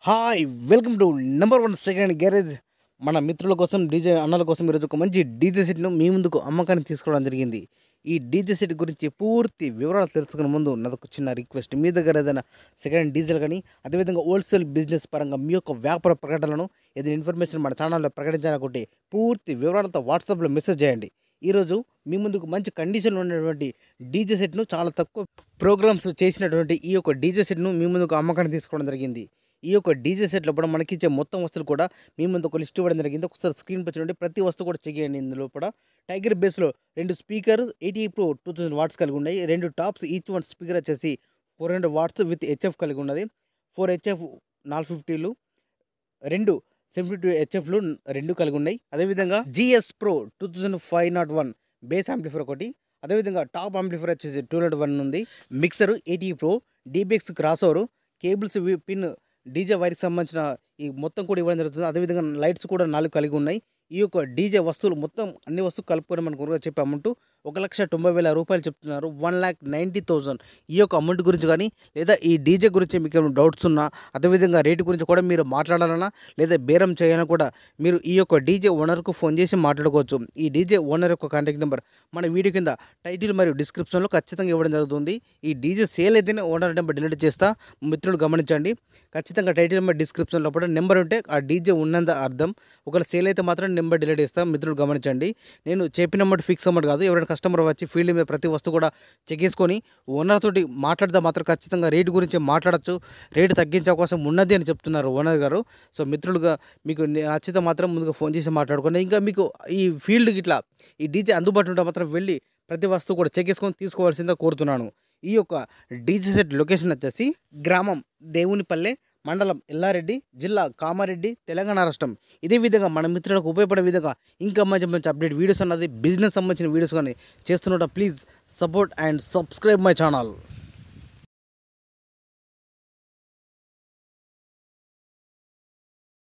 Hi welcome to number one second garage. మన మిత్రుల కోసం డీజే అన్నల కోసం ఈరోజు ఒక మంచి డీజే సెట్ను మీ ముందుకు అమ్మకానికి తీసుకోవడం జరిగింది. ఈ డీజే సెట్ గురించి పూర్తి వివరాలు తెలుసుకునే ముందు నాదొక చిన్న రిక్వెస్ట్, మీ దగ్గర ఏదైనా సెకండ్ డీజేలు కానీ అదేవిధంగా హోల్సేల్ బిజినెస్ పరంగా మీ యొక్క వ్యాపార ప్రకటనలను ఏదైనా ఇన్ఫర్మేషన్ మన ఛానల్లో ప్రకటించాలనుకుంటే పూర్తి వివరాలతో వాట్సాప్లో మెసేజ్ చేయండి. ఈరోజు మీ ముందుకు మంచి కండిషన్లో ఉన్నటువంటి డీజే సెట్ను, చాలా తక్కువ ప్రోగ్రామ్స్ చేసినటువంటి ఈ యొక్క డీజే సెట్ను మీ ముందుకు అమ్మకానికి తీసుకోవడం జరిగింది. ఈ యొక్క డీజే సెట్ లోపల మనకి ఇచ్చే మొత్తం వస్తువులు కూడా మీ ముందు ఒక లిస్ట్ ఇవ్వడం జరిగింది. ఒకసారి స్క్రీన్ పై చూడండి, ప్రతి వస్తువు కూడా చెక్ చేయండి. ఇందులో కూడా టైగర్ బేస్లో 2 స్పీకర్ 80 Pro 2000 వాట్స్ కలిగి ఉన్నాయి. 2 టాప్స్, ఈచ్ వన్ స్పీకర్ వచ్చేసి 400 వాట్స్ విత్ హెచ్ఎఫ్ కలిగి ఉన్నది. 4 హెచ్ఎఫ్ 450లు, 2 72 హెచ్ఎఫ్లు 2 కలిగి ఉన్నాయి. అదేవిధంగా GS Pro 2501 బేస్ యాంప్లిఫైర్ ఒకటి, అదేవిధంగా టాప్ యాంప్లిఫైర్ వచ్చేసి 201 ఉంది. Mixer 80 Pro, DBX crossover, cables pin, DJ వైర్కి సంబంధించిన ఈ మొత్తం కూడా ఇవ్వడం జరుగుతుంది. అదేవిధంగా లైట్స్ కూడా 4 కలిగి ఉన్నాయి. ఈ యొక్క డీజే వస్తువులు మొత్తం అన్ని వస్తువులు కలుపుకొని మనకు ఊరుగా చెప్పే అమౌంట్ 1,90,000 రూపాయలు చెప్తున్నారు. 1,90,000. ఈ యొక్క అమౌంట్ గురించి కానీ లేదా ఈ డీజే గురించి మీకు ఏమైనా డౌట్స్ ఉన్నా, అదేవిధంగా రేటు గురించి కూడా మీరు మాట్లాడాలన్నా లేదా బేరం చేయాలన్నా కూడా మీరు ఈ యొక్క డీజే ఓనర్కు ఫోన్ చేసి మాట్లాడుకోవచ్చు. ఈ డీజే ఓనర్ యొక్క కాంటాక్ట్ నెంబర్ మన వీడియో కింద టైటిల్ మరియు డిస్క్రిప్షన్లో ఖచ్చితంగా ఇవ్వడం జరుగుతుంది. ఈ డీజే సేల్ అయితేనే ఓనర్ నెంబర్ డిలీట్ చేస్తా, మిత్రులు గమనించండి. ఖచ్చితంగా టైటిల్ నెంబర్ డిస్క్రిప్షన్లో కూడా నెంబర్ ఉంటే ఆ డీజే ఉన్నంత అర్థం. ఒకవేళ సేల్ అయితే మాత్రం నెంబర్ డిలీట్ చేస్తాం, మిత్రులు గమనించండి. నేను చెప్పిన అమౌంట్ ఫిక్స్ అమౌంట్ కాదు. ఎవరైనా కస్టమర్ వచ్చి ఫీల్డ్ మీద ప్రతి వస్తువు కూడా చెక్ చేసుకొని ఓనర్ తోటి మాట్లాడితే మాత్రం ఖచ్చితంగా రేటు గురించి మాట్లాడచ్చు, రేటు తగ్గించే అవకాశం ఉన్నది అని చెప్తున్నారు ఓనర్ గారు. సో మిత్రులుగా మీకు నచ్చితే మాత్రం ముందుగా ఫోన్ చేసి మాట్లాడుకోండి. ఇంకా మీకు ఈ ఫీల్డ్కి ఇట్లా ఈ డీజే అందుబాటులో ఉంటే మాత్రం వెళ్ళి ప్రతి వస్తువు కూడా చెక్ చేసుకొని తీసుకోవాల్సిందిగా కోరుతున్నాను. ఈ యొక్క డీజే సెట్ లొకేషన్ వచ్చేసి గ్రామం దేవునిపల్లె, మండలం ఎల్లారెడ్డి, జిల్లా కామారెడ్డి, తెలంగాణ రాష్ట్రం. ఇదే విధంగా మన మిత్రులకు ఉపయోగపడే విధంగా ఇంకా మంచి మంచి అప్డేట్ వీడియోస్ అన్నది బిజినెస్ సంబంధించిన వీడియోస్ కానీ చేస్తున్నట్టు please support and subscribe my channel.